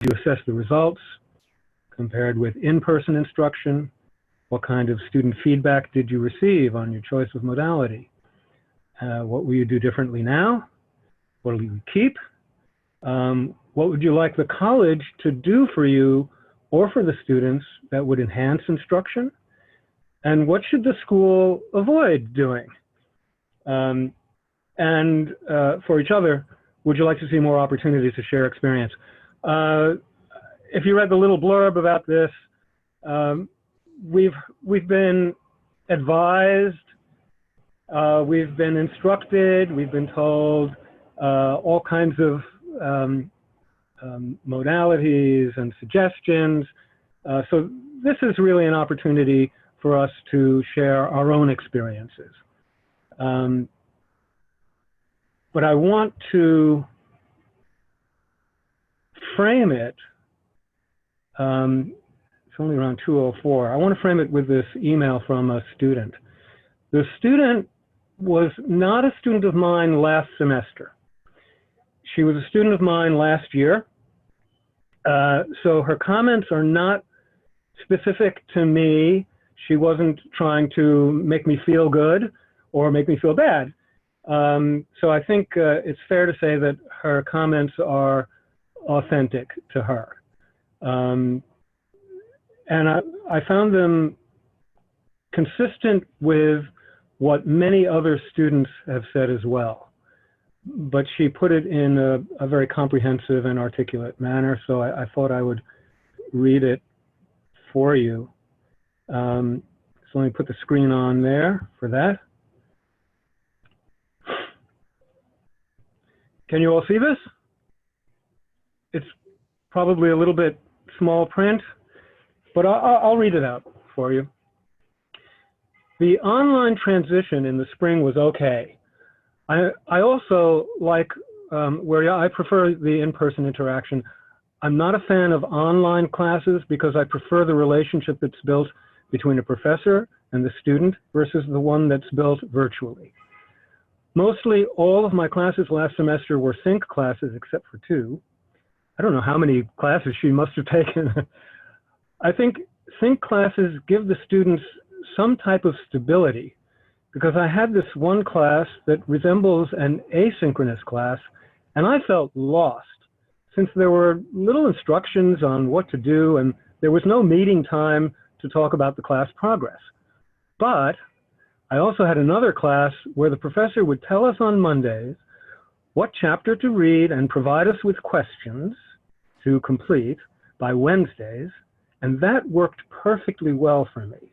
you assess the results compared with in-person instruction? What kind of student feedback did you receive on your choice of modality? What will you do differently now? What will you keep? What would you like the college to do for you or for the students that would enhance instruction? And what should the school avoid doing? And for each other, would you like to see more opportunities to share experience? If you read the little blurb about this, we've been advised, we've been instructed, we've been told all kinds of modalities and suggestions. So this is really an opportunity for us to share our own experiences. But I want to frame it, it's only around 2:04. I want to frame it with this email from a student. The student was not a student of mine last semester. She was a student of mine last year. So her comments are not specific to me. She wasn't trying to make me feel good or make me feel bad. So I think it's fair to say that her comments are authentic to her. And I found them consistent with what many other students have said as well. But she put it in a very comprehensive and articulate manner, so I thought I would read it for you. So let me put the screen on there for that. Can you all see this? It's probably a little bit small print, but I'll read it out for you. The online transition in the spring was okay. I also like where I prefer the in-person interaction. I'm not a fan of online classes because I prefer the relationship that's built between a professor and the student versus the one that's built virtually. Mostly all of my classes last semester were sync classes except for 2. I don't know how many classes she must have taken. I think sync classes give the students some type of stability, because I had this one class that resembles an asynchronous class, and I felt lost since there were little instructions on what to do and there was no meeting time to talk about the class progress. But I also had another class where the professor would tell us on Mondays what chapter to read and provide us with questions to complete by Wednesdays, and that worked perfectly well for me.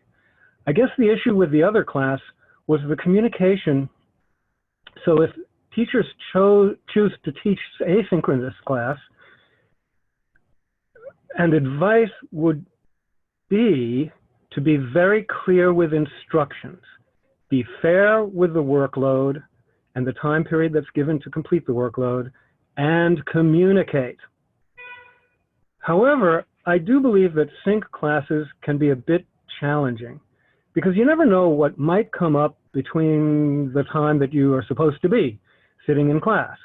I guess the issue with the other class was the communication. So if teachers choose to teach asynchronous class, and advice would be to be very clear with instructions, be fair with the workload and the time period that's given to complete the workload, and communicate. However, I do believe that sync classes can be a bit challenging because you never know what might come up between the time that you are supposed to be sitting in class.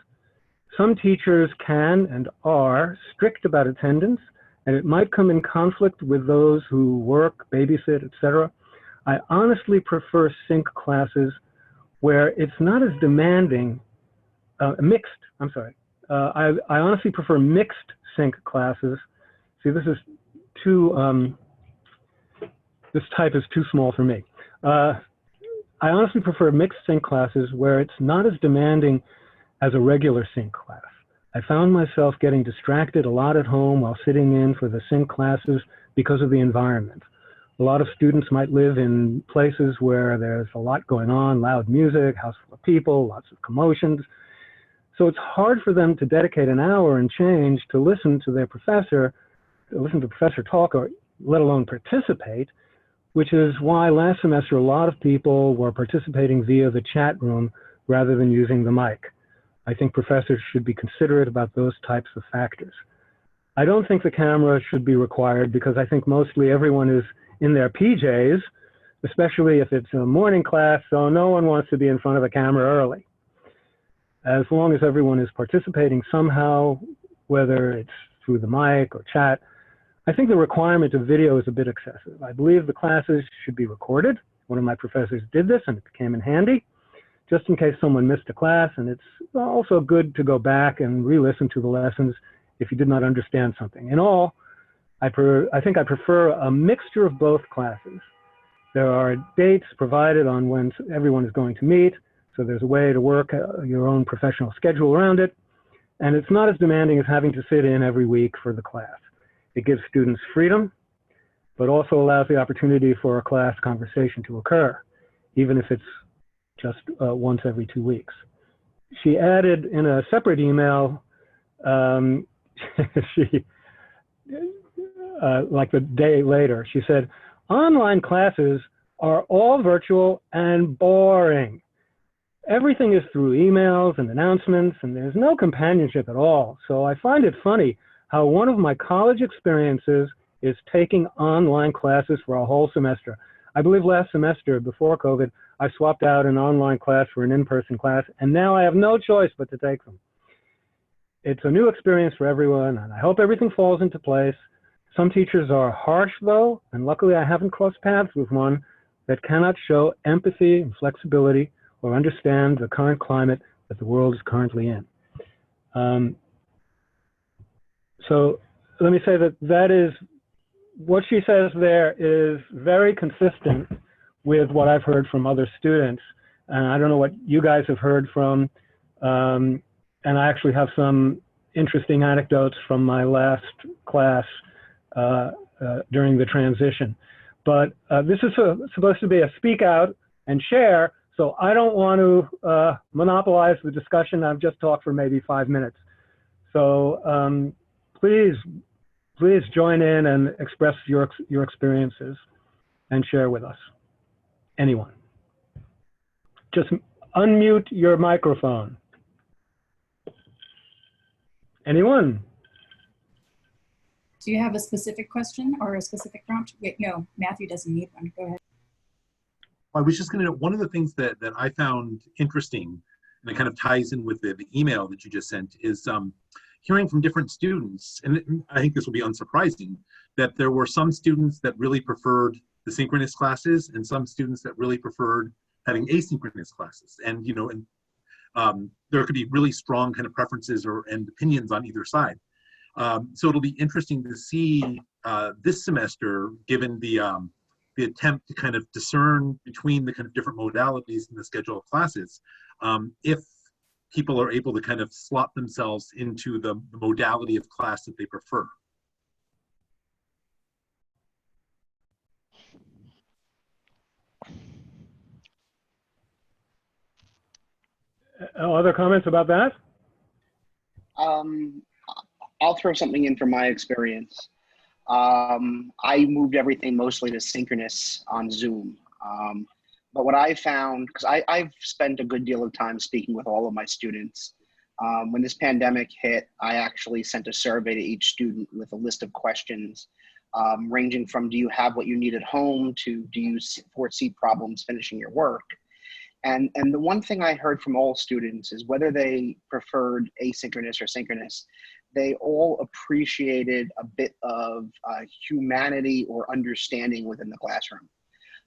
Some teachers can and are strict about attendance, and it might come in conflict with those who work, babysit, etc. I honestly prefer sync classes where it's not as demanding, mixed, I'm sorry. I honestly prefer mixed sync classes. See, this is too, this type is too small for me. I honestly prefer mixed sync classes where it's not as demanding as a regular sync class. I found myself getting distracted a lot at home while sitting in for the sync classes because of the environment. A lot of students might live in places where there's a lot going on, loud music, house full of people, lots of commotions. So it's hard for them to dedicate an hour and change to listen to their professor, to listen to the professor talk, or let alone participate, which is why last semester a lot of people were participating via the chat room rather than using the mic. I think professors should be considerate about those types of factors. I don't think the camera should be required because I think mostly everyone is in their PJs, especially if it's a morning class, so no one wants to be in front of a camera early. As long as everyone is participating somehow, whether it's through the mic or chat. I think the requirement of video is a bit excessive. I believe the classes should be recorded. One of my professors did this and it came in handy, just in case someone missed a class. And it's also good to go back and re-listen to the lessons if you did not understand something. In all, I think I prefer a mixture of both classes. There are dates provided on when everyone is going to meet, so there's a way to work your own professional schedule around it. And it's not as demanding as having to sit in every week for the class. It gives students freedom, but also allows the opportunity for a class conversation to occur, even if it's just once every 2 weeks. She added in a separate email, like the day later, she said, "Online classes are all virtual and boring. Everything is through emails and announcements, and there's no companionship at all. So I find it funny how one of my college experiences is taking online classes for a whole semester. I believe last semester, before COVID, I swapped out an online class for an in-person class, and now I have no choice but to take them. It's a new experience for everyone, and I hope everything falls into place. Some teachers are harsh, though, and luckily I haven't crossed paths with one that cannot show empathy and flexibility or understand the current climate that the world is currently in." So let me say that is, what she says there is very consistent with what I've heard from other students. And I don't know what you guys have heard from, and I actually have some interesting anecdotes from my last class during the transition. But this is supposed to be a speak out and share, so I don't want to monopolize the discussion. I've just talked for maybe 5 minutes. So please join in and express your experiences and share with us. Anyone. Just unmute your microphone. Anyone? Do you have a specific question or a specific prompt? No, Matthew doesn't need one. Go ahead. I was just going to, one of the things that I found interesting, and it kind of ties in with the email that you just sent, is hearing from different students, and I think this will be unsurprising, that there were some students that really preferred the synchronous classes and some students that really preferred having asynchronous classes. And, you know, there could be really strong kind of preferences and opinions on either side. So it'll be interesting to see this semester, given the attempt to kind of discern between the kind of different modalities in the schedule of classes, if people are able to kind of slot themselves into the modality of class that they prefer. Other comments about that? I'll throw something in from my experience. I moved everything mostly to synchronous on Zoom. But what I found, because I've spent a good deal of time speaking with all of my students. When this pandemic hit, I actually sent a survey to each student with a list of questions, ranging from do you have what you need at home to do you foresee problems finishing your work? And the one thing I heard from all students is whether they preferred asynchronous or synchronous, they all appreciated a bit of humanity or understanding within the classroom.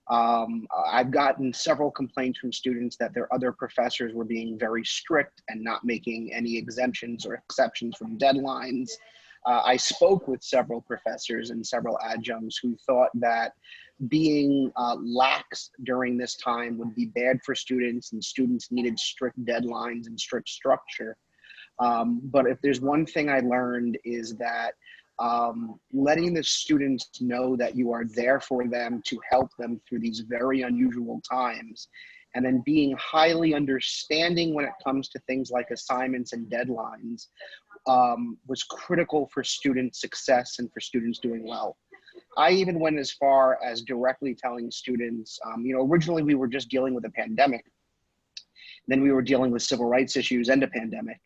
I've gotten several complaints from students that their other professors were being very strict and not making any exemptions or exceptions from deadlines. I spoke with several professors and several adjuncts who thought that being lax during this time would be bad for students, and students needed strict deadlines and strict structure. But if there's one thing I learned is that letting the students know that you are there for them to help them through these very unusual times, and then being highly understanding when it comes to things like assignments and deadlines was critical for student success and for students doing well. I even went as far as directly telling students, you know, originally we were just dealing with a pandemic. Then we were dealing with civil rights issues and a pandemic.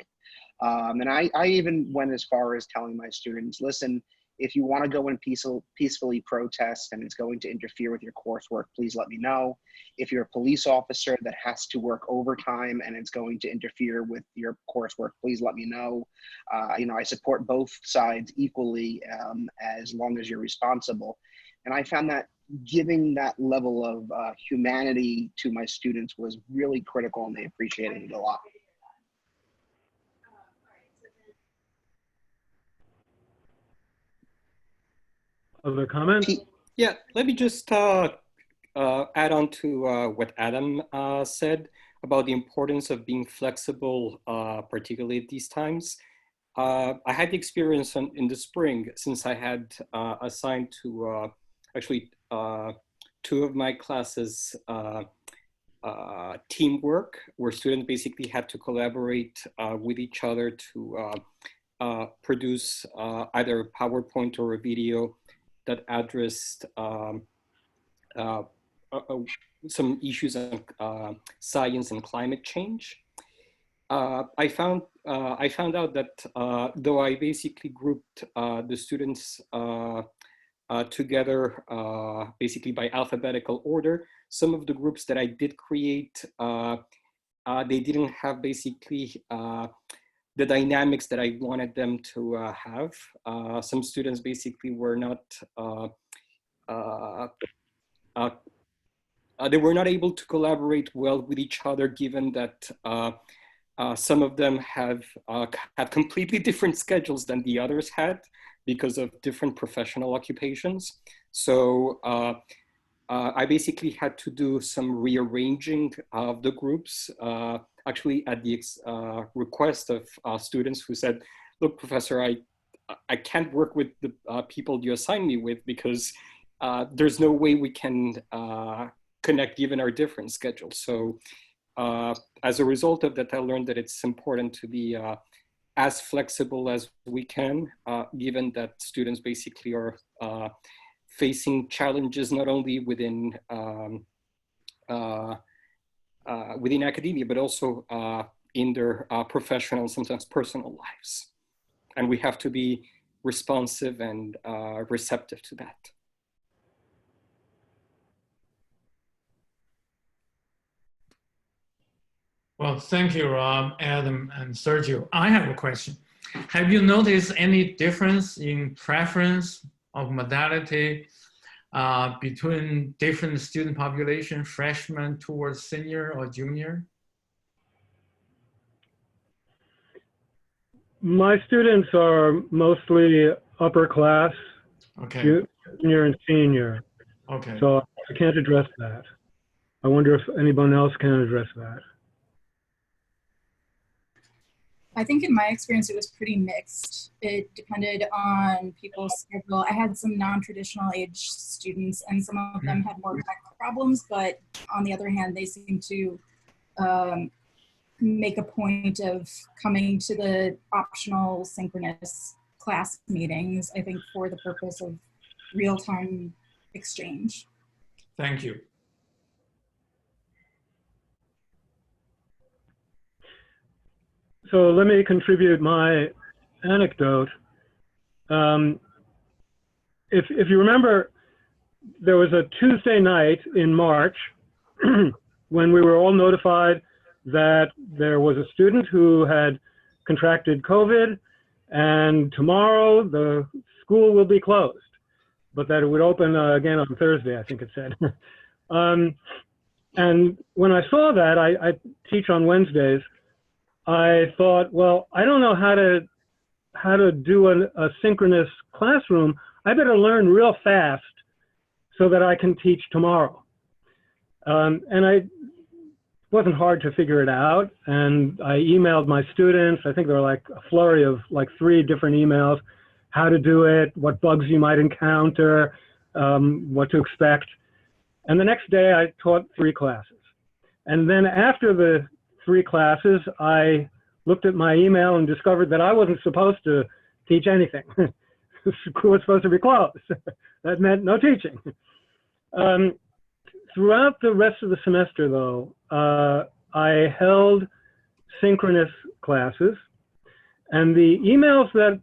And I even went as far as telling my students, listen, If you want to go and peacefully protest and it's going to interfere with your coursework, please let me know. If you're a police officer that has to work overtime and it's going to interfere with your coursework, please let me know. I support both sides equally, as long as you're responsible. And I found that giving that level of humanity to my students was really critical, and they appreciated it a lot. Other comments? Yeah, let me just add on to what Adam said about the importance of being flexible, particularly at these times. I had the experience in the spring, since I had assigned to actually 2 of my classes teamwork, where students basically had to collaborate with each other to produce either a PowerPoint or a video that addressed some issues on science and climate change. I found out that though I basically grouped the students together basically by alphabetical order, some of the groups that I did create, they didn't have basically the dynamics that I wanted them to have. Some students basically were not, they were not able to collaborate well with each other, given that some of them have had completely different schedules than the others had because of different professional occupations. So I basically had to do some rearranging of the groups, actually at the request of students who said, look, professor, I can't work with the people you assign me with, because there's no way we can connect given our different schedules. So as a result of that, I learned that it's important to be as flexible as we can, given that students basically are facing challenges not only within within academia, but also in their professional and sometimes personal lives. And we have to be responsive and receptive to that. Well, thank you, Rob, Adam, and Sergio. I have a question. Have you noticed any difference in preference of modality between different student population, freshman towards senior or junior? My students are mostly upper class, Okay. junior and senior. Okay. So I can't address that. I wonder if anyone else can address that. I think in my experience, it was pretty mixed. It depended on people's schedule. I had some non-traditional age students, and some of them had more tech problems, but on the other hand, they seemed to make a point of coming to the optional synchronous class meetings, I think for the purpose of real-time exchange. Thank you. So let me contribute my anecdote. If you remember, there was a Tuesday night in March when we were all notified that there was a student who had contracted COVID, and tomorrow the school will be closed, but that it would open again on Thursday, I think it said. And when I saw that, I teach on Wednesdays, I thought, well, I don't know how to do a synchronous classroom. I better learn real fast so that I can teach tomorrow. And it wasn't hard to figure it out. And I emailed my students. I think there were like a flurry of like 3 different emails, how to do it, what bugs you might encounter, what to expect. And the next day I taught 3 classes. And then after the 3 classes, I looked at my email and discovered that I wasn't supposed to teach anything. The school was supposed to be closed. That meant no teaching. Throughout the rest of the semester, though, I held synchronous classes, and the emails that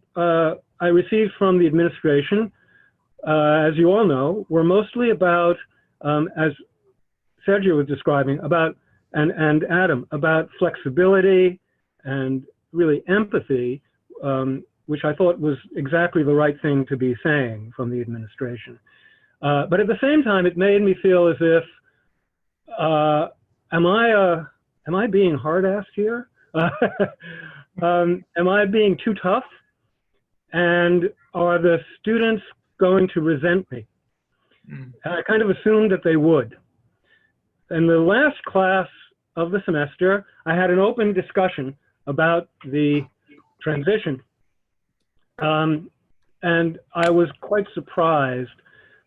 I received from the administration, as you all know, were mostly about, as Sergio was describing, about, and Adam, about flexibility and really empathy, which I thought was exactly the right thing to be saying from the administration. But at the same time, it made me feel as if, am I being hard-assed here? Am I being too tough? And are the students going to resent me? And I kind of assumed that they would. In the last class of the semester, I had an open discussion about the transition. And I was quite surprised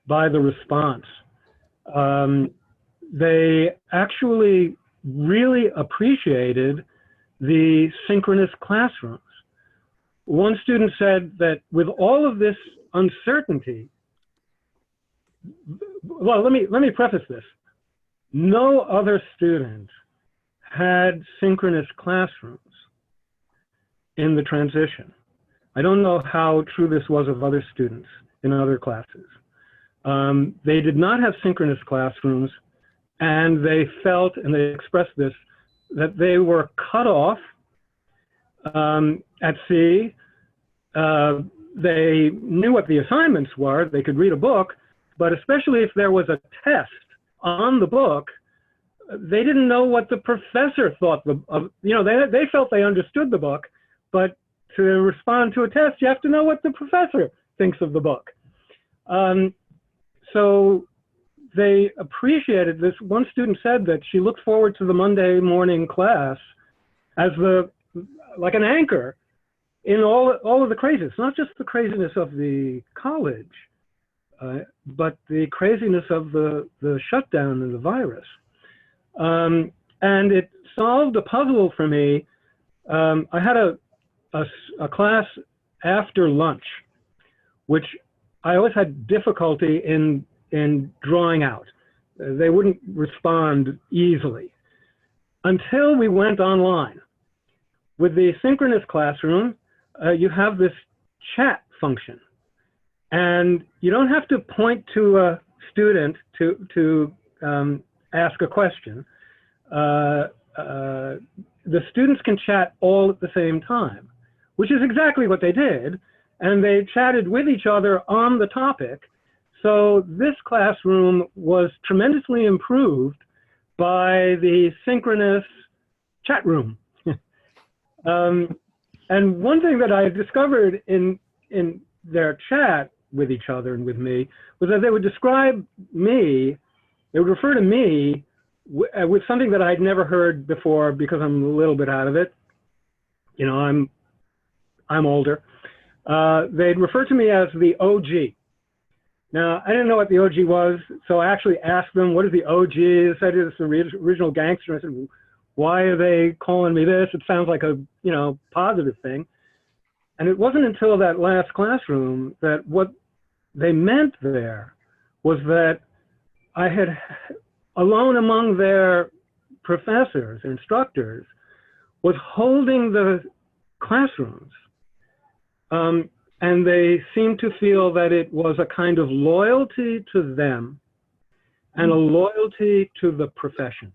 by the response. They actually really appreciated the synchronous classrooms. One student said that with all of this uncertainty, well, let me preface this. No other student had synchronous classrooms in the transition. I don't know how true this was of other students in other classes. They did not have synchronous classrooms, and they felt, and they expressed this, that they were cut off at sea. They knew what the assignments were. They could read a book, but especially if there was a test on the book, they didn't know what the professor thought of, they felt they understood the book, but to respond to a test, you have to know what the professor thinks of the book. So they appreciated this. One student said that she looked forward to the Monday morning class as like an anchor in all of the craziness, not just the craziness of the college, but the craziness of the shutdown and the virus. And it solved a puzzle for me. I had a class after lunch, which I always had difficulty in drawing out. They wouldn't respond easily until we went online. With the synchronous classroom, you have this chat function, and you don't have to point to a student to ask a question. The students can chat all at the same time, which is exactly what they did, and they chatted with each other on the topic. So this classroom was tremendously improved by the synchronous chat room. And one thing that I discovered in their chat with each other and with me was that they would describe me, they would refer to me with something that I'd never heard before because I'm a little bit out of it. I'm older. They'd refer to me as the OG. Now, I didn't know what the OG was, so I actually asked them, what is the OG? They said it's the original gangster. I said, why are they calling me this? It sounds like a, positive thing. And it wasn't until that last classroom that what they meant there was that I had, alone among their professors, instructors, was holding the classrooms. And they seemed to feel that it was a kind of loyalty to them and a loyalty to the profession.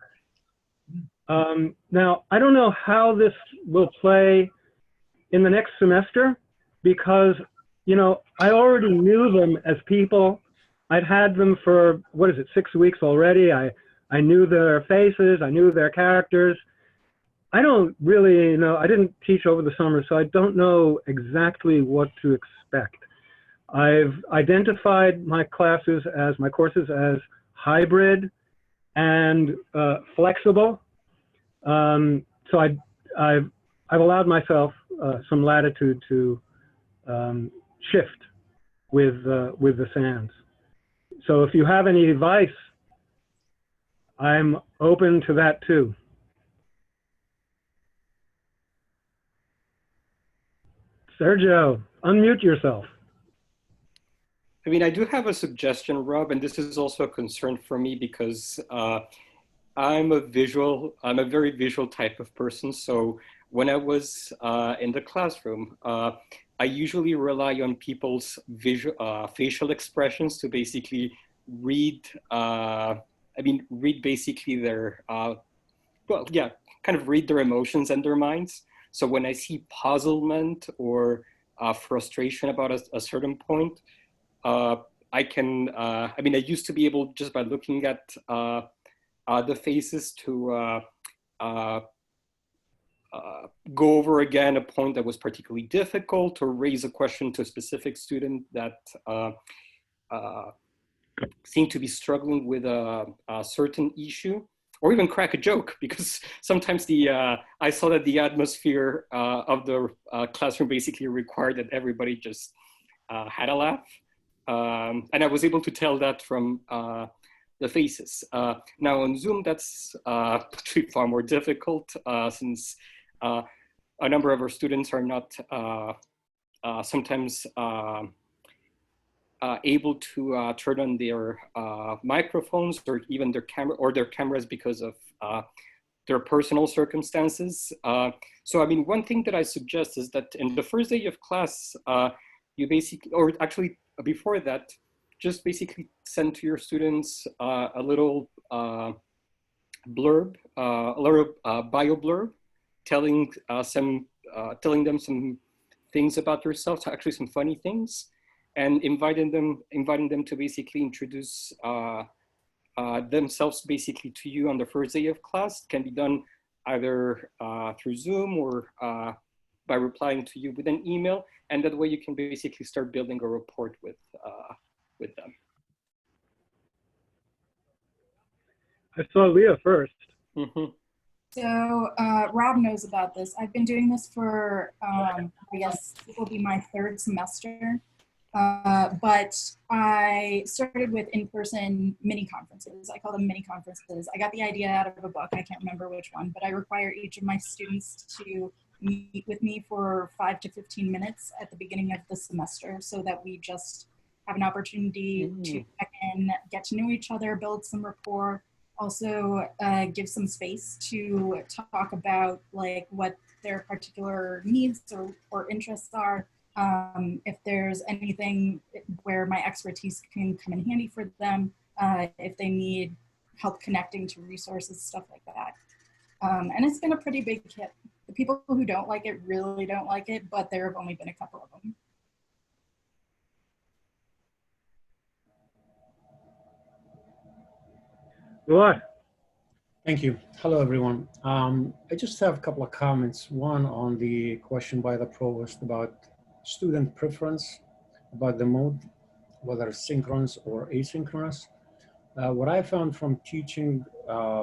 Now, I don't know how this will play in the next semester because, I already knew them as people. I'd had them for, 6 weeks already. I knew their faces, I knew their characters. I don't really know, I didn't teach over the summer, so I don't know exactly what to expect. I've identified my courses as hybrid and flexible. So I've allowed myself some latitude to shift with the SANS. So if you have any advice, I'm open to that too. Sergio, unmute yourself. I mean, I do have a suggestion, Rob, and this is also a concern for me because I'm a very visual type of person. So when I was in the classroom, I usually rely on people's facial expressions to basically read, read basically their, well, yeah, kind of read their emotions and their minds. So when I see puzzlement or frustration about a certain point, I can, I used to be able, just by looking at the faces, to go over again a point that was particularly difficult, or raise a question to a specific student that seemed to be struggling with a certain issue, or even crack a joke, because sometimes I saw that the atmosphere of the classroom basically required that everybody just had a laugh. And I was able to tell that from the faces. Now on Zoom, that's actually far more difficult, since a number of our students are not sometimes able to turn on their microphones, or even their cameras, because of their personal circumstances. So one thing that I suggest is that in the first day of class, you basically, or actually before that, just basically send to your students a little blurb, a little bio blurb, telling them some things about yourself, actually some funny things, and inviting them to basically introduce themselves basically to you on the first day of class. It can be done either through Zoom, or by replying to you with an email, and that way you can basically start building a rapport with them. I saw Leah first. Mm-hmm. So Rob knows about this. I've been doing this for, I guess it will be my third semester. But I started with in-person mini conferences. I call them mini conferences. I got the idea out of a book. I can't remember which one, but I require each of my students to meet with me for 5 to 15 minutes at the beginning of the semester, so that we just have an opportunity to check in, get to know each other, build some rapport, also give some space to talk about like what their particular needs or interests are. If there's anything where my expertise can come in handy for them, if they need help connecting to resources, stuff like that. And it's been a pretty big hit. The people who don't like it really don't like it, but there have only been a couple of them. What? Thank you. Hello, everyone. I just have a couple of comments. One on the question by the provost about student preference, about the mode, whether synchronous or asynchronous. What I found from teaching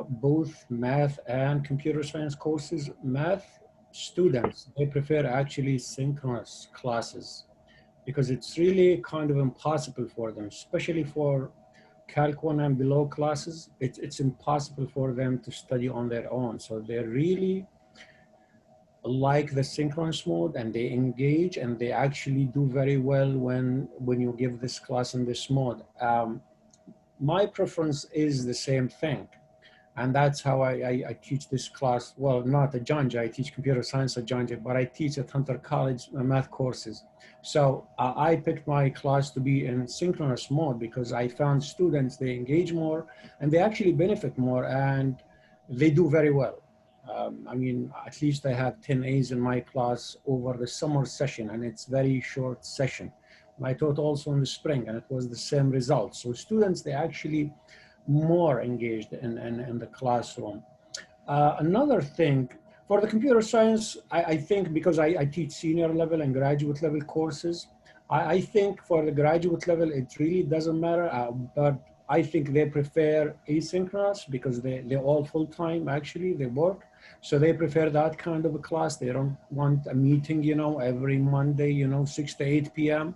both math and computer science courses, math students, they prefer actually synchronous classes, because it's really kind of impossible for them, especially for Calc 1 and below classes. It's impossible for them to study on their own. So they really like the synchronous mode, and they engage, and they actually do very well when you give this class in this mode. My preference is the same thing. And that's how I teach this class. Well, not at John Jay, I teach computer science at John Jay, but I teach at Hunter College math courses. So I picked my class to be in synchronous mode because I found students, they engage more and they actually benefit more, and they do very well. At least I have 10 A's in my class over the summer session, and it's very short session. I taught also in the spring, and it was the same result. So students, they actually more engaged in the classroom. Another thing, for the computer science, I think because I teach senior level and graduate level courses, I think for the graduate level, it really doesn't matter, but I think they prefer asynchronous because they're all full-time, actually, they work. So they prefer that kind of a class. They don't want a meeting, every Monday, 6 to 8 p.m.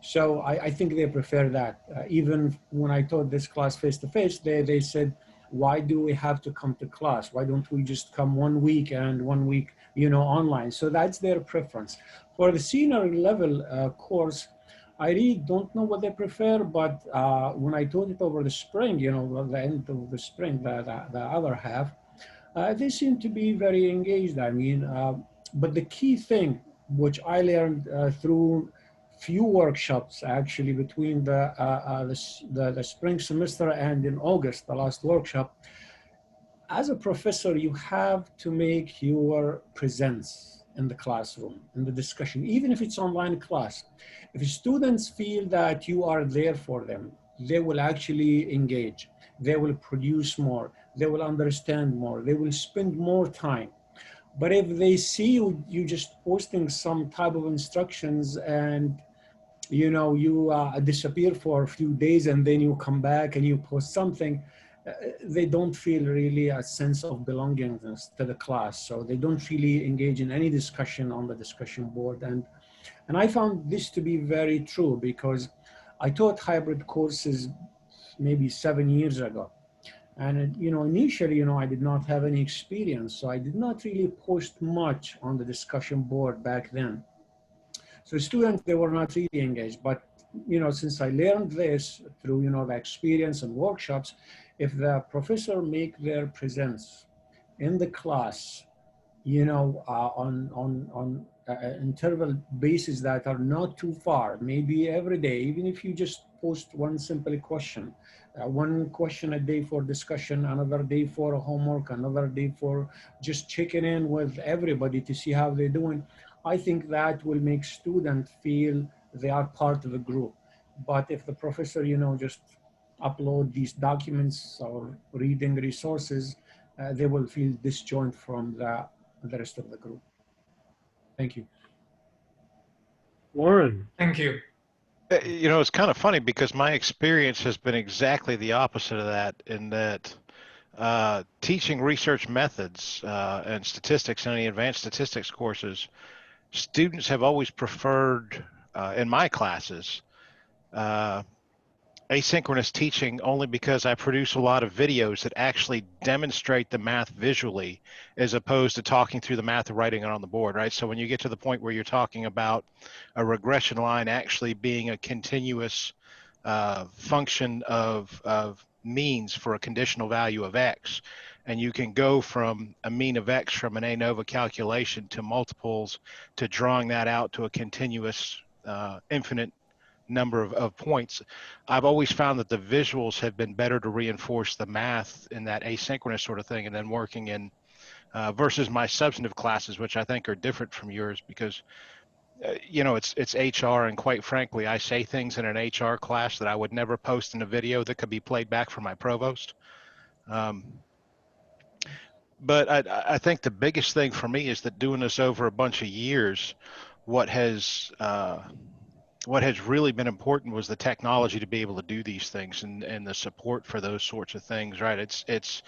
So I think they prefer that. Even when I taught this class face-to-face, they said, why do we have to come to class? Why don't we just come 1 week and 1 week, online? So that's their preference. For the senior level course, I really don't know what they prefer, but when I taught it over the spring, the end of the spring, the other half, they seem to be very engaged. But the key thing which I learned through few workshops actually between the spring semester and in August, the last workshop. As a professor, you have to make your presence in the classroom, in the discussion, even if it's online class. If students feel that you are there for them, they will actually engage. They will produce more. They will understand more. They will spend more time. But if they see you just posting some type of instructions and you disappear for a few days and then you come back and you post something, they don't feel really a sense of belongingness to the class. So they don't really engage in any discussion on the discussion board. And I found this to be very true because I taught hybrid courses maybe 7 years ago. And initially, I did not have any experience, so I did not really post much on the discussion board back then. So students, they were not really engaged. But since I learned this through the experience and workshops, if the professor make their presence in the class, on interval basis that are not too far, maybe every day, even if you just post one simple question, one question a day for discussion, another day for homework, another day for just checking in with everybody to see how they're doing, I think that will make students feel they are part of the group. But if the professor, just upload these documents or reading resources, they will feel disjoint from the rest of the group. Thank you. Warren. Thank you. It's kind of funny because my experience has been exactly the opposite of that, in that teaching research methods and statistics in any advanced statistics courses, students have always preferred, in my classes, asynchronous teaching, only because I produce a lot of videos that actually demonstrate the math visually as opposed to talking through the math and writing it on the board, right? So when you get to the point where you're talking about a regression line actually being a continuous function of means for a conditional value of X, and you can go from a mean of X from an ANOVA calculation to multiples to drawing that out to a continuous infinite number of points, I've always found that the visuals have been better to reinforce the math in that asynchronous sort of thing, and then working in versus my substantive classes, which I think are different from yours because it's HR, and quite frankly, I say things in an HR class that I would never post in a video that could be played back for my provost. But I think the biggest thing for me is that doing this over a bunch of years, what has really been important was the technology to be able to do these things and the support for those sorts of things, right? It's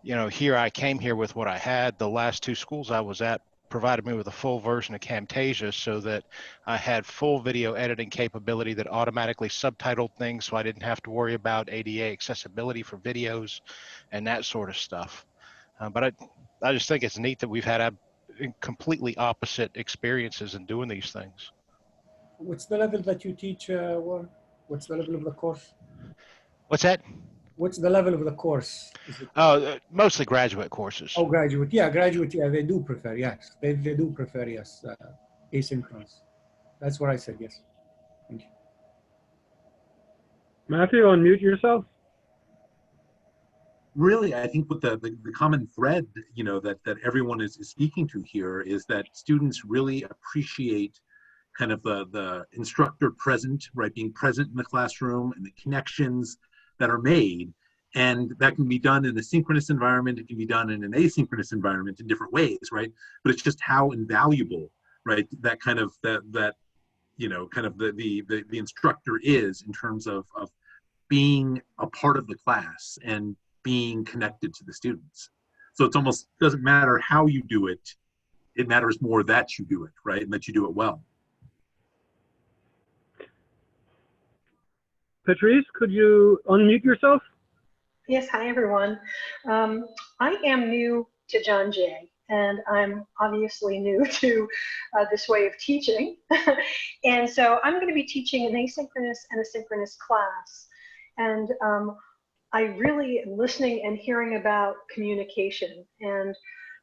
here I came here with what I had. The last two schools I was at provided me with a full version of Camtasia so that I had full video editing capability that automatically subtitled things, so I didn't have to worry about ADA accessibility for videos and that sort of stuff. But I just think it's neat that we've had completely opposite experiences in doing these things. What's the level that you teach, Warren? What's the level of the course? What's that? What's the level of the course? Is it... Mostly graduate courses. Oh, graduate. Yeah, graduate. Yeah, they do prefer. Yes, they do prefer. Yes, asynchronous. That's what I said. Yes. Thank you. Matthew, unmute yourself. Really, I think what the common thread, that everyone is speaking to here is that students really appreciate kind of the instructor present, right? Being present in the classroom and the connections that are made. And that can be done in a synchronous environment. It can be done in an asynchronous environment in different ways, right? But it's just how invaluable, right? That kind of the instructor is in terms of being a part of the class and being connected to the students. So it's almost doesn't matter how you do it. It matters more that you do it, right? And that you do it well. Patrice, could you unmute yourself? Yes, hi everyone. I am new to John Jay, and I'm obviously new to this way of teaching. And so I'm going to be teaching an asynchronous and a synchronous class. And I really am listening and hearing about communication. And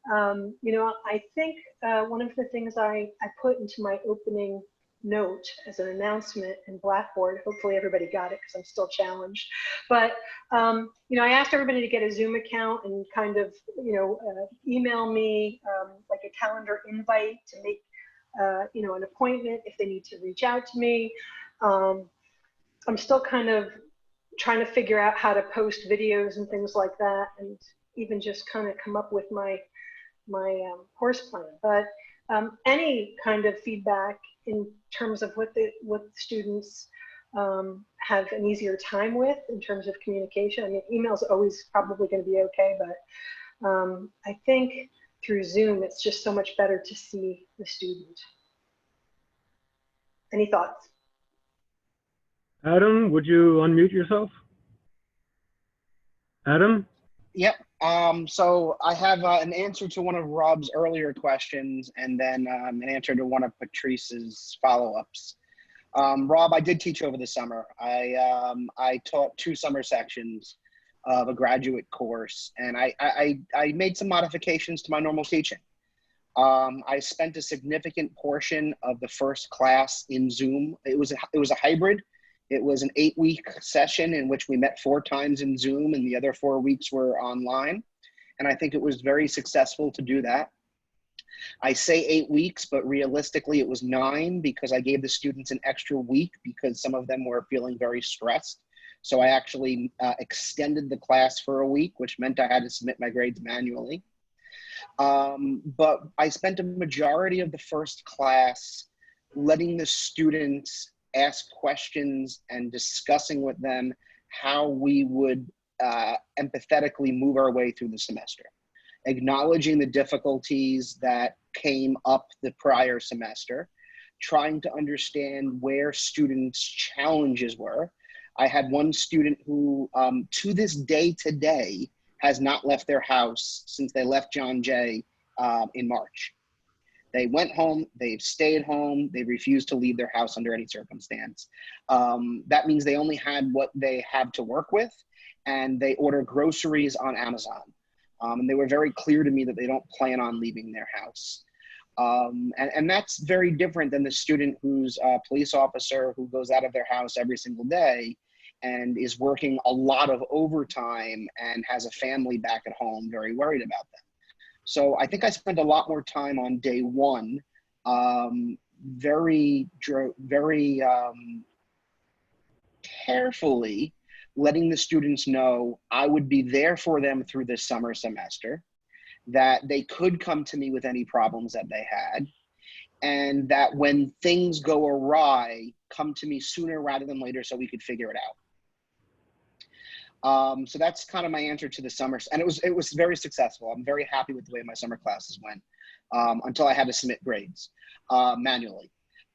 You know, I think one of the things I put into my opening note as an announcement in Blackboard, hopefully everybody got it because I'm still challenged, but you know, I asked everybody to get a Zoom account and kind of, you know, email me like a calendar invite to make, you know, an appointment if they need to reach out to me. I'm still kind of trying to figure out how to post videos and things like that, and even just kind of come up with my course plan. But any kind of feedback in terms of what students have an easier time with in terms of communication. I mean, email's always probably going to be okay, but I think through Zoom, it's just so much better to see the student. Any thoughts? Adam, would you unmute yourself? Adam? Yep. So I have an answer to one of Rob's earlier questions, and then an answer to one of Patrice's follow-ups. Rob, I did teach over the summer. I taught 2 summer sections of a graduate course, and I made some modifications to my normal teaching. I spent a significant portion of the first class in Zoom. It was a hybrid. It was an 8-week session in which we met 4 times in Zoom, and the other 4 weeks were online. And I think it was very successful to do that. I say 8 weeks, but realistically it was 9 because I gave the students an extra week because some of them were feeling very stressed. So I actually extended the class for a week, which meant I had to submit my grades manually. But I spent a majority of the first class letting the students ask questions and discussing with them how we would empathetically move our way through the semester, acknowledging the difficulties that came up the prior semester, trying to understand where students' challenges were. I had one student who, to this day today, has not left their house since they left John Jay in March. They went home, they've stayed home, they refused to leave their house under any circumstance. That means they only had what they have to work with, and they order groceries on Amazon. And they were very clear to me that they don't plan on leaving their house. And that's very different than the student who's a police officer who goes out of their house every single day and is working a lot of overtime and has a family back at home very worried about them. So I think I spent a lot more time on day 1, very carefully letting the students know I would be there for them through this summer semester, that they could come to me with any problems that they had, and that when things go awry, come to me sooner rather than later so we could figure it out. So that's kind of my answer to the summer, and it was very successful. I'm very happy with the way my summer classes went until I had to submit grades manually.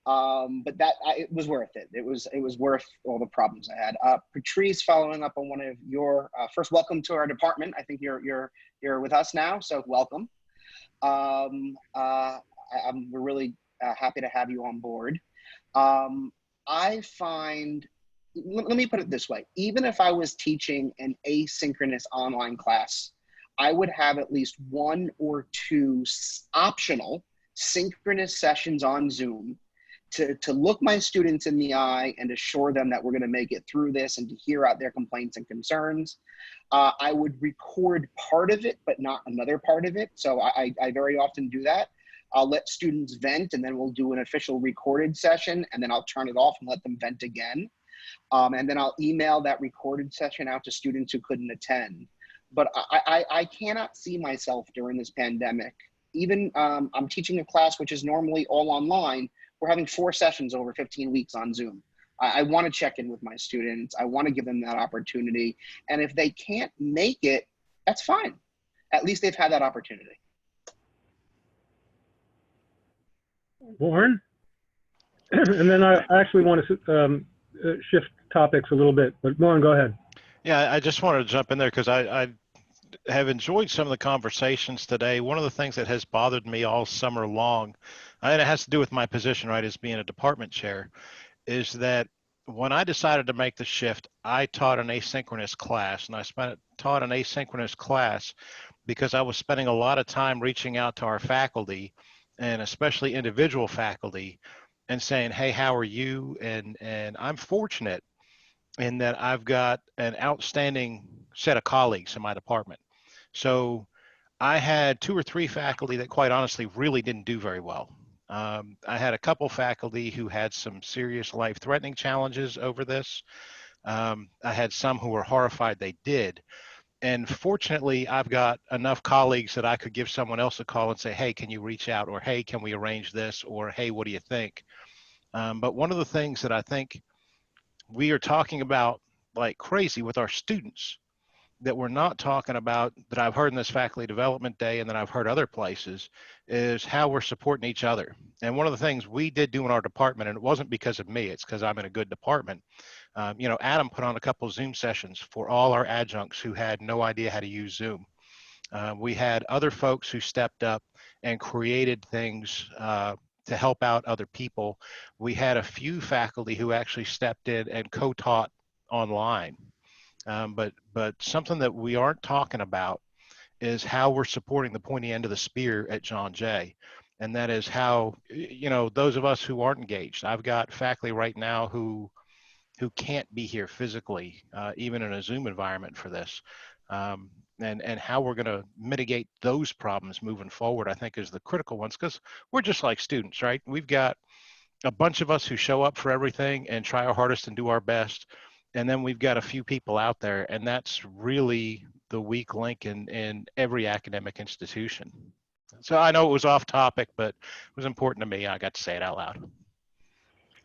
But it was worth it. It was worth all the problems I had. Patrice, following up on one of your first, welcome to our department. I think you're with us now, so welcome. We're really happy to have you on board. I find, let me put it this way, even if I was teaching an asynchronous online class, I would have at least 1 or 2 optional synchronous sessions on Zoom to look my students in the eye and assure them that we're going to make it through this and to hear out their complaints and concerns. I would record part of it, but not another part of it. So I very often do that. I'll let students vent, and then we'll do an official recorded session, and then I'll turn it off and let them vent again. And then I'll email that recorded session out to students who couldn't attend. But I cannot see myself during this pandemic. Even I'm teaching a class which is normally all online. We're having 4 sessions over 15 weeks on Zoom. I want to check in with my students. I want to give them that opportunity. And if they can't make it, that's fine. At least they've had that opportunity. Warren? And then I actually want to shift topics a little bit, but Warren, go ahead. Yeah, I just wanted to jump in there because I have enjoyed some of the conversations today. One of the things that has bothered me all summer long, and it has to do with my position, right, as being a department chair, is that when I decided to make the shift, I taught an asynchronous class, and taught an asynchronous class because I was spending a lot of time reaching out to our faculty, and especially individual faculty, and saying, "Hey, how are you?" And I'm fortunate in that I've got an outstanding set of colleagues in my department. So I had 2 or 3 faculty that quite honestly really didn't do very well. I had a couple faculty who had some serious life-threatening challenges over this. I had some who were horrified they did. And fortunately, I've got enough colleagues that I could give someone else a call and say, "Hey, can you reach out?" Or, "Hey, can we arrange this?" Or, "Hey, what do you think?" But one of the things that I think we are talking about like crazy with our students that we're not talking about, that I've heard in this faculty development day and that I've heard other places, is how we're supporting each other. And one of the things we did do in our department, and it wasn't because of me, it's because I'm in a good department. You know, Adam put on a couple of Zoom sessions for all our adjuncts who had no idea how to use Zoom. We had other folks who stepped up and created things to help out other people. We had a few faculty who actually stepped in and co-taught online. But something that we aren't talking about is how we're supporting the pointy end of the spear at John Jay. And that is how, you know, those of us who aren't engaged, I've got faculty right now who can't be here physically, even in a Zoom environment for this. And how we're going to mitigate those problems moving forward, I think, is the critical ones, because we're just like students, right? We've got a bunch of us who show up for everything and try our hardest and do our best. And then we've got a few people out there, and that's really the weak link in every academic institution. So I know it was off topic, but it was important to me. I got to say it out loud.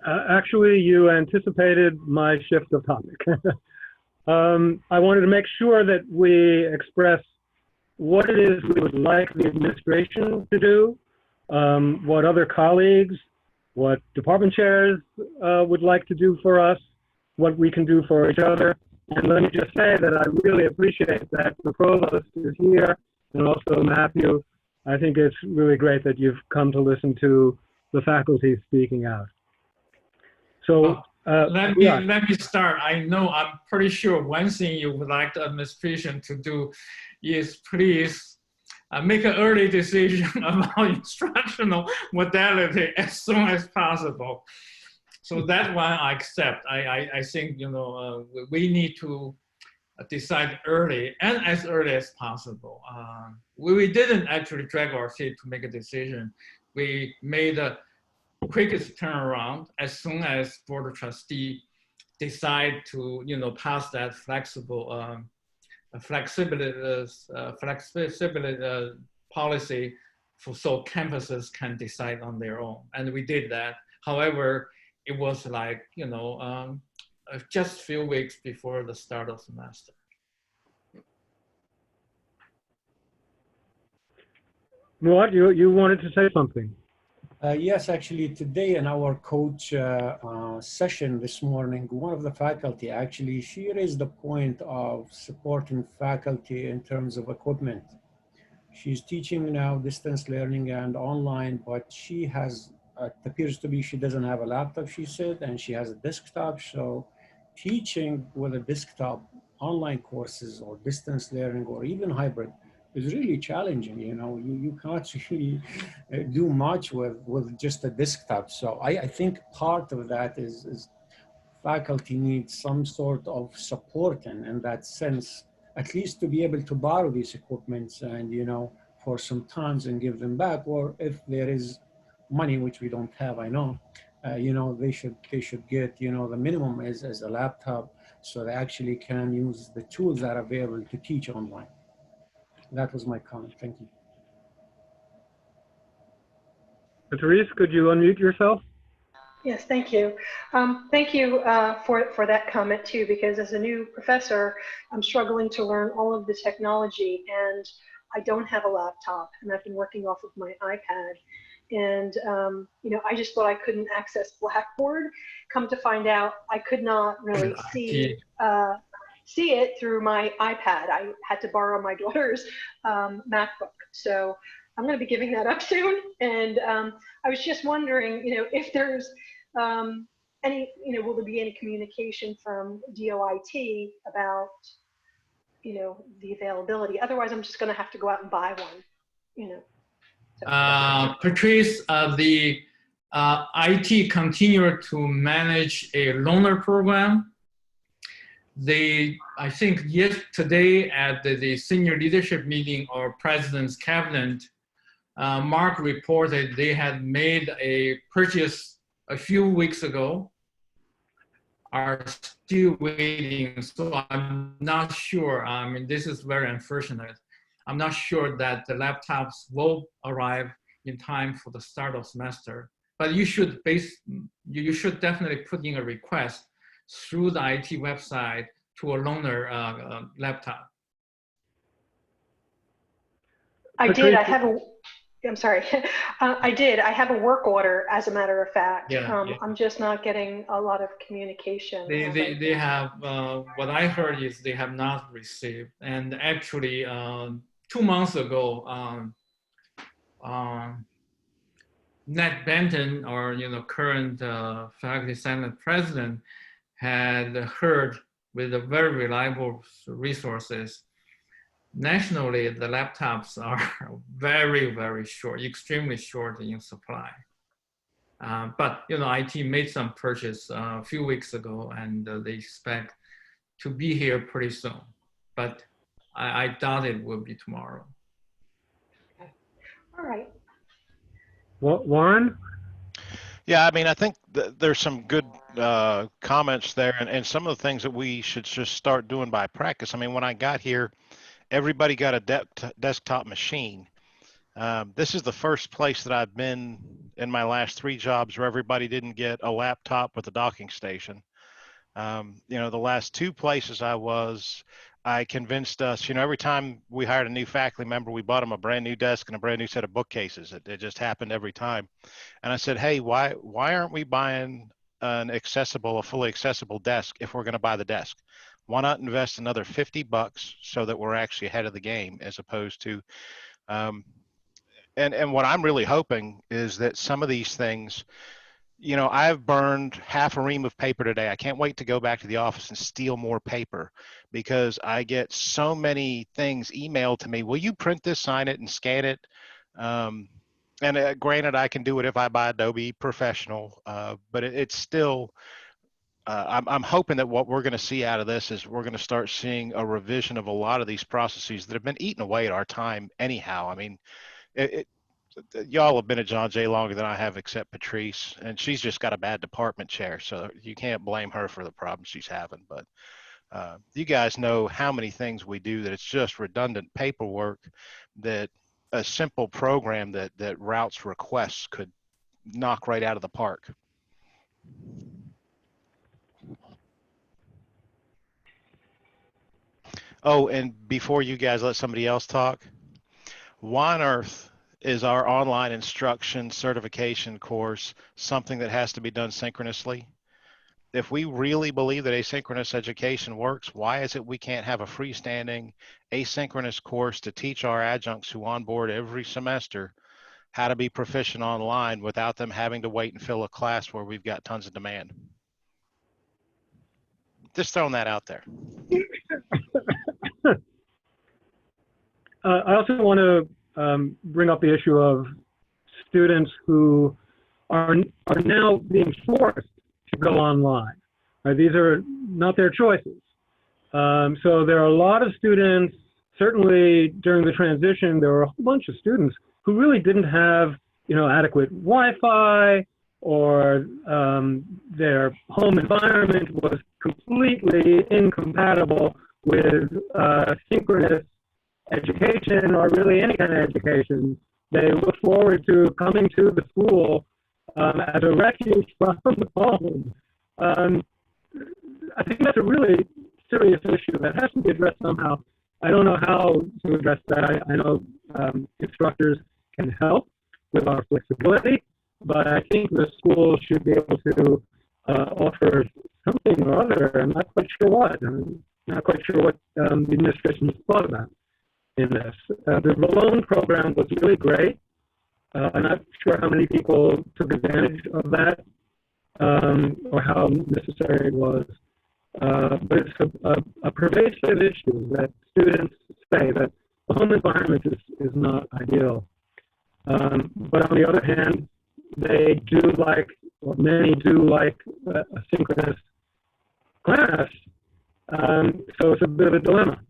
Actually, you anticipated my shift of topic. I wanted to make sure that we express what it is we would like the administration to do, what other colleagues, what department chairs would like to do for us, what we can do for each other. And let me just say that I really appreciate that the provost is here, and also Matthew. I think it's really great that you've come to listen to the faculty speaking out. So let me start. I know, I'm pretty sure one thing you would like the administration to do is please make an early decision about instructional modality as soon as possible. So that one I accept. I think, you know, we need to decide early and as early as possible. We didn't actually drag our feet to make a decision. We made the quickest turnaround as soon as Board of Trustees decide to, you know, pass that flexibility policy so campuses can decide on their own. And we did that. However, it was like, you know, just a few weeks before the start of semester. What, you wanted to say something? Yes, actually today in our coach session this morning, one of the faculty actually, she raised the point of supporting faculty in terms of equipment. She's teaching now distance learning and online, but she has, it appears to be she doesn't have a laptop, she said, and she has a desktop. So teaching with a desktop online courses or distance learning or even hybrid is really challenging. You know, you can't really do much with just a desktop. So I think part of that is faculty needs some sort of support in that sense, at least to be able to borrow these equipments and, you know, for some times and give them back, or if there is money, which we don't have, I know, you know, they should get, you know, the minimum is a laptop, so they actually can use the tools that are available to teach online. That was my comment. Thank you. Therese, could you unmute yourself? Yes, thank you. Thank you for that comment too, because as a new professor, I'm struggling to learn all of the technology, and I don't have a laptop, and I've been working off of my iPad. And you know, I just thought I couldn't access Blackboard. Come to find out, I could not really see it through my iPad. I had to borrow my daughter's MacBook. So I'm going to be giving that up soon. And I was just wondering, you know, if there's any, will there be any communication from DOIT about, the availability? Otherwise, I'm just going to have to go out and buy one, So. Patrice, the IT continue to manage a loaner program. I think yesterday at the senior leadership meeting or president's cabinet, Mark reported they had made a purchase a few weeks ago, are still waiting. So I'm not sure. I mean, this is very unfortunate. I'm not sure that the laptops will arrive in time for the start of semester. But you should definitely put in a request through the IT website to a loaner laptop. I did. I'm sorry. I did. I have a work order, as a matter of fact. Yeah, I'm just not getting a lot of communication. They have, what I heard is they have not received. And actually, 2 months ago, Ned Benton, or current faculty senate president, had heard with the very reliable resources. Nationally, the laptops are very, very short, extremely short in supply. But IT made some purchase a few weeks ago, and they expect to be here pretty soon. But I doubt it will be tomorrow. Okay. All right. Warren? Yeah, I mean, I think there's some good comments there, and some of the things that we should just start doing by practice. I mean, when I got here, everybody got a desktop machine. This is the first place that I've been in my last 3 jobs where everybody didn't get a laptop with a docking station. The last 2 places I convinced us, every time we hired a new faculty member, we bought them a brand new desk and a brand new set of bookcases. It just happened every time. And I said, hey, why aren't we buying a fully accessible desk if we're going to buy the desk? Why not invest another $50 so that we're actually ahead of the game, as opposed to, and what I'm really hoping is that some of these things, I've burned half a ream of paper today. I can't wait to go back to the office and steal more paper, because I get so many things emailed to me. Will you print this, sign it, and scan it? And granted, I can do it if I buy Adobe Professional, but it's still, I'm hoping that what we're going to see out of this is we're going to start seeing a revision of a lot of these processes that have been eating away at our time anyhow. I mean, y'all have been at John Jay longer than I have, except Patrice, and she's just got a bad department chair, so you can't blame her for the problems she's having. But you guys know how many things we do that it's just redundant paperwork that a simple program that routes requests could knock right out of the park. Oh, and before you guys let somebody else talk, why on earth is our online instruction certification course something that has to be done synchronously? If we really believe that asynchronous education works, why is it we can't have a freestanding asynchronous course to teach our adjuncts who onboard every semester how to be proficient online without them having to wait and fill a class where we've got tons of demand? Just throwing that out there. I also want to bring up the issue of students who are now being forced to go online. Right? These are not their choices. So there are a lot of students, certainly during the transition, there were a whole bunch of students who really didn't have, adequate Wi-Fi, or their home environment was completely incompatible with synchronous education, or really any kind of education. They look forward to coming to the school as a refuge from home. I think that's a really serious issue that has to be addressed somehow. I don't know how to address that. I know instructors can help with our flexibility, but I think the school should be able to offer something or other. I'm not quite sure what. I'm not quite sure what the administration has thought about in this. The loan program was really great. I'm not sure how many people took advantage of that. or how necessary it was. But it's a pervasive issue that students say that the home environment is not ideal. But on the other hand, they do like, or many do like, a synchronous class. So it's a bit of a dilemma.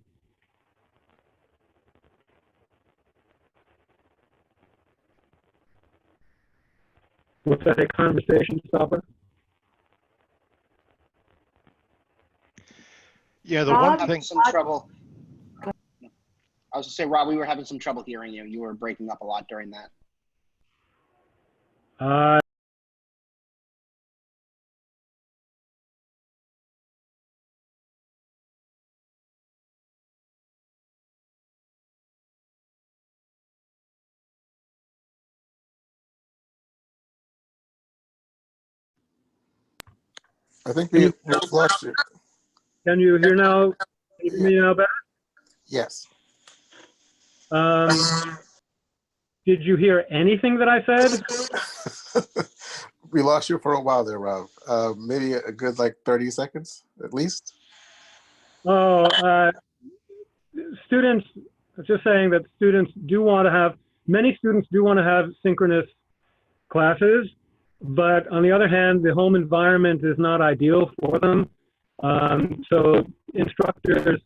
Was that a conversation stopper? Yeah, the Rob, one thing. Some trouble. I was gonna say, Rob, we were having some trouble hearing you. You were breaking up a lot during that. I think we lost you. Can you hear now? Can you hear me now better? Yes. Did you hear anything that I said? We lost you for a while there, Rob. Maybe a good like 30 seconds at least. Students, just saying that students do want to have, many students do want to have synchronous classes, but on the other hand, the home environment is not ideal for them. So instructors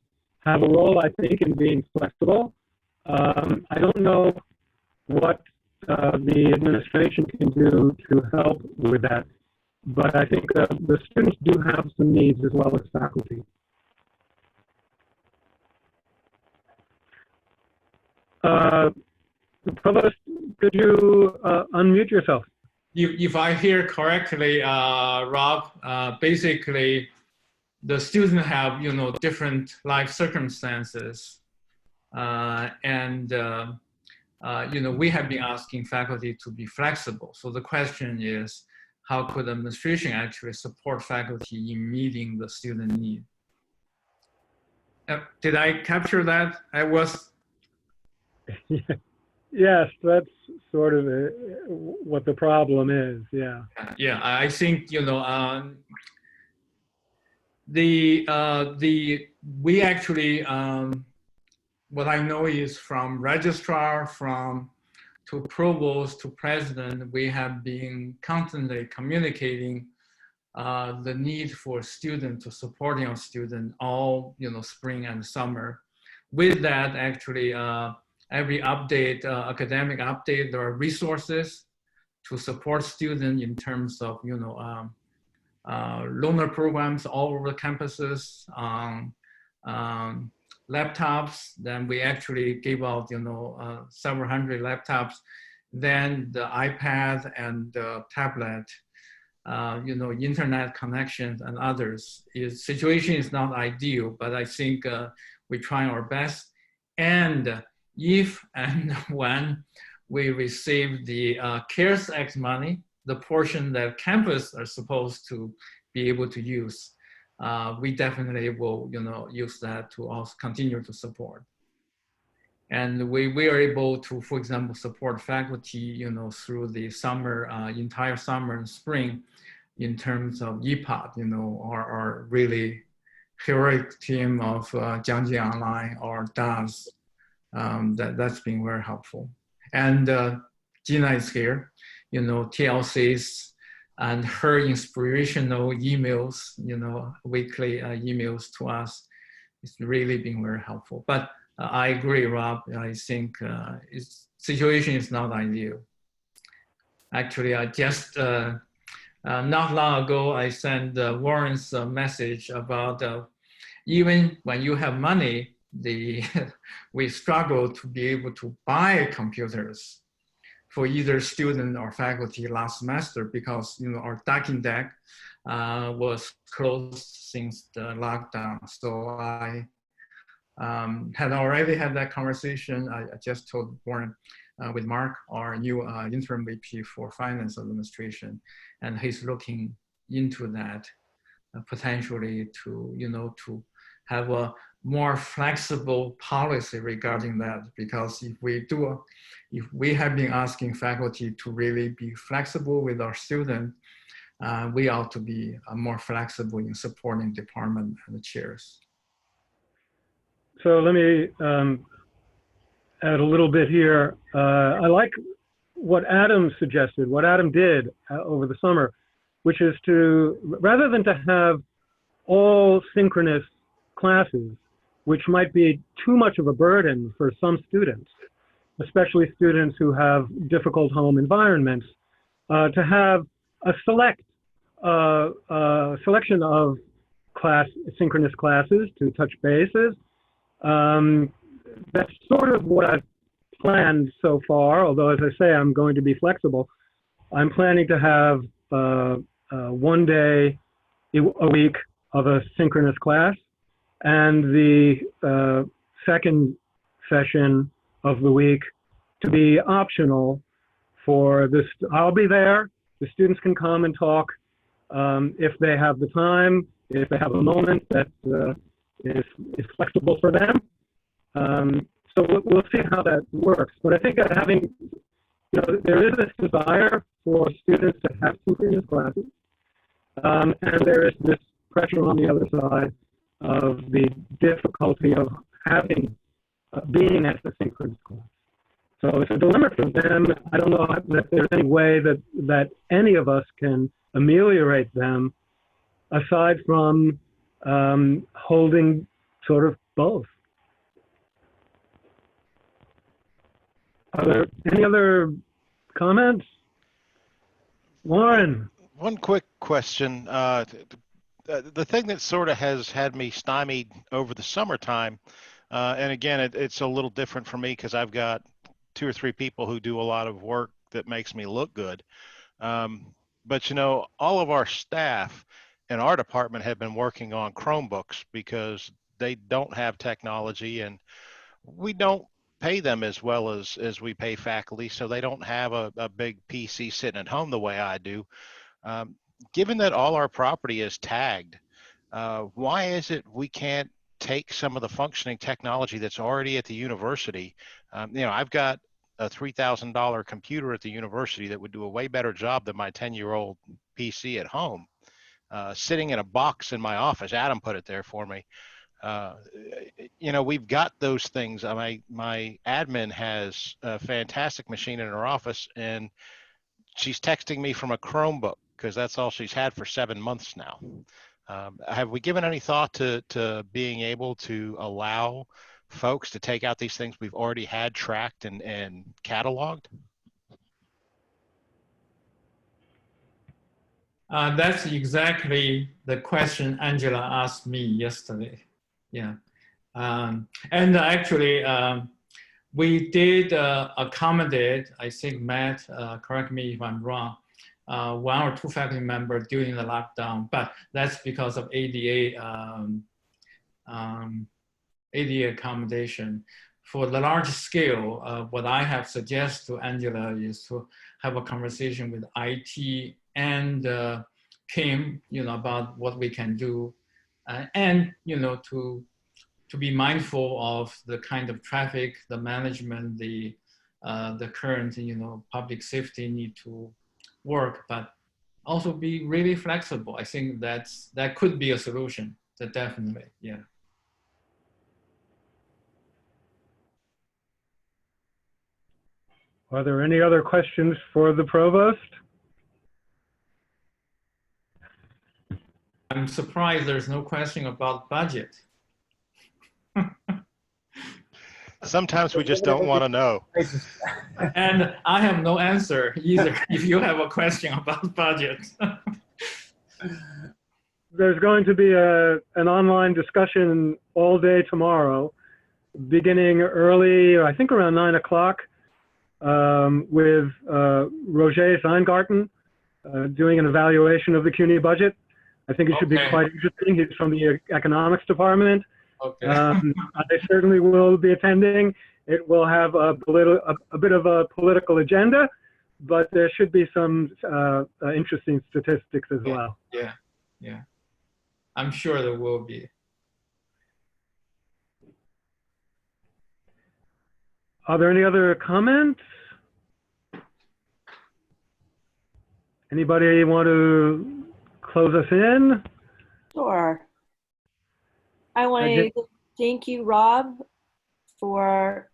have a role, I think, in being flexible. I don't know what the administration can do to help with that, but I think the students do have some needs as well as faculty. Provost, could you unmute yourself? If I hear correctly, Rob, basically the students have, different life circumstances. We have been asking faculty to be flexible. So the question is, how could administration actually support faculty in meeting the student need? Did I capture that? I was. Yes, that's sort of what the problem is. Yeah. Yeah, I think we actually what I know is from registrar, to provost, to president, we have been constantly communicating the need for students to supporting our students all spring and summer. With that, actually. Every update, academic update, there are resources to support students in terms of, loaner programs all over the campuses, laptops. Then we actually gave out, several hundred laptops. Then the iPad and the tablet, internet connections and others. Situation is not ideal, but I think we're trying our best. And if and when we receive the CARES Act money, the portion that campus are supposed to be able to use, we definitely will, use that to also continue to support. And we are able to, for example, support faculty, through the summer, entire summer and spring, in terms of EPOD, our really heroic team of Jiangji Online or DAS. That's been very helpful. And Gina is here, TLCs and her inspirational emails, weekly emails to us. It's really been very helpful. But I agree, Rob. I think situation is not ideal. Actually, I just, not long ago, I sent Warren's message about even when you have money, we struggle to be able to buy computers for either student or faculty last semester because our docking deck was closed since the lockdown. So I had already had that conversation. I just told Warren with Mark, our new interim VP for Finance Administration, and he's looking into that potentially to to have a more flexible policy regarding that, because if we have been asking faculty to really be flexible with our students, we ought to be more flexible in supporting department and the chairs. So let me add a little bit here. I like what Adam suggested, what Adam did over the summer, which is to, rather than to have all synchronous classes, which might be too much of a burden for some students, especially students who have difficult home environments, to have a selection of synchronous classes to touch bases. That's sort of what I've planned so far, although as I say, I'm going to be flexible. I'm planning to have 1 day a week of a synchronous class, and the second session of the week to be optional for this. I'll be there. The students can come and talk if they have the time, if they have a moment that is flexible for them. So we'll see how that works. But I think that having, there is this desire for students to have synchronous classes, and there is this pressure on the other side of the difficulty of being at the synchronous class. So it's a dilemma for them. I don't know that there's any way that any of us can ameliorate them aside from holding sort of both. Are there any other comments? Lauren? One quick question. The thing that sort of has had me stymied over the summertime, and again, it's a little different for me because I've got 2 or 3 people who do a lot of work that makes me look good. But all of our staff in our department have been working on Chromebooks because they don't have technology, and we don't pay them as well as we pay faculty, so they don't have a big PC sitting at home the way I do. Given that all our property is tagged, why is it we can't take some of the functioning technology that's already at the university? I've got a $3,000 computer at the university that would do a way better job than my 10-year-old PC at home, sitting in a box in my office. Adam put it there for me. We've got those things. My admin has a fantastic machine in her office, and she's texting me from a Chromebook because that's all she's had for 7 months now. Have we given any thought to being able to allow folks to take out these things we've already had tracked and cataloged? That's exactly the question Angela asked me yesterday. Yeah. And actually, we did accommodate, I think, Matt, correct me if I'm wrong, 1 or 2 faculty members during the lockdown, but that's because of ADA accommodation. For the large scale, what I have suggested to Angela is to have a conversation with IT and Kim, about what we can do, and to be mindful of the kind of traffic, the management, the current public safety need to work, but also be really flexible. I think that could be a solution. That definitely, yeah. Are there any other questions for the provost? I'm surprised there's no question about budget. Sometimes we just don't want to know. And I have no answer either if you have a question about budget. There's going to be an online discussion all day tomorrow, beginning early, I think around 9 o'clock, with Roger Seingarten doing an evaluation of the CUNY budget. I think it should be quite interesting. He's from the economics department. Okay. I certainly will be attending. It will have a bit of a political agenda, but there should be some interesting statistics as well. Yeah, yeah. I'm sure there will be. Are there any other comments? Anybody want to close us in? Sure. I want to thank you, Rob, for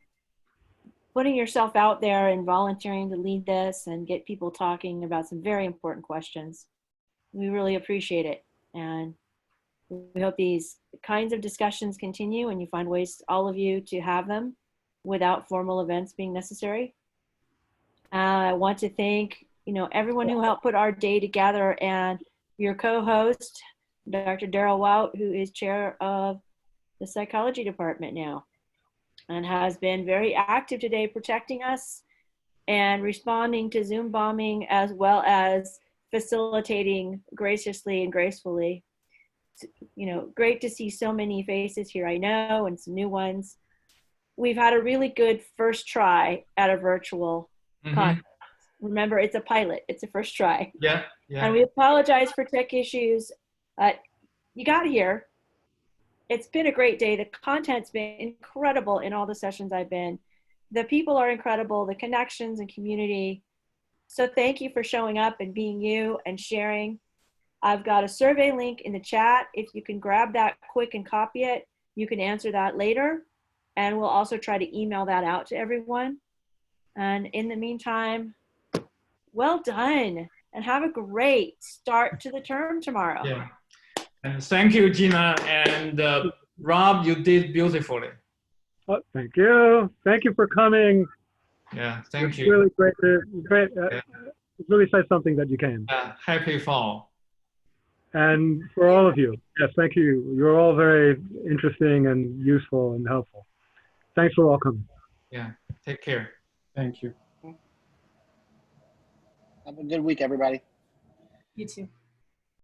putting yourself out there and volunteering to lead this and get people talking about some very important questions. We really appreciate it. And we hope these kinds of discussions continue and you find ways, all of you, to have them without formal events being necessary. I want to thank, everyone who helped put our day together, and your co-host, Dr. Daryl Wout, who is chair of the psychology department now and has been very active today protecting us and responding to Zoom bombing, as well as facilitating graciously and gracefully. Great to see so many faces here, I know, and some new ones. We've had a really good first try at a virtual conference. Remember, it's a pilot, it's a first try. Yeah. And we apologize for tech issues. You got here. It's been a great day. The content's been incredible in all the sessions I've been. The people are incredible, the connections and community. So thank you for showing up and being you and sharing. I've got a survey link in the chat. If you can grab that quick and copy it, you can answer that later. And we'll also try to email that out to everyone. And in the meantime, well done, and have a great start to the term tomorrow. Yeah. And thank you, Gina. And Rob, you did beautifully. Oh, thank you. Thank you for coming. Yeah, thank It's you. really great. It really says something that you came. Happy fall. And for all of you, yes, thank you. You're all very interesting and useful and helpful. Thanks for all coming. Yeah, take care. Thank you. Have a good week, everybody. You too.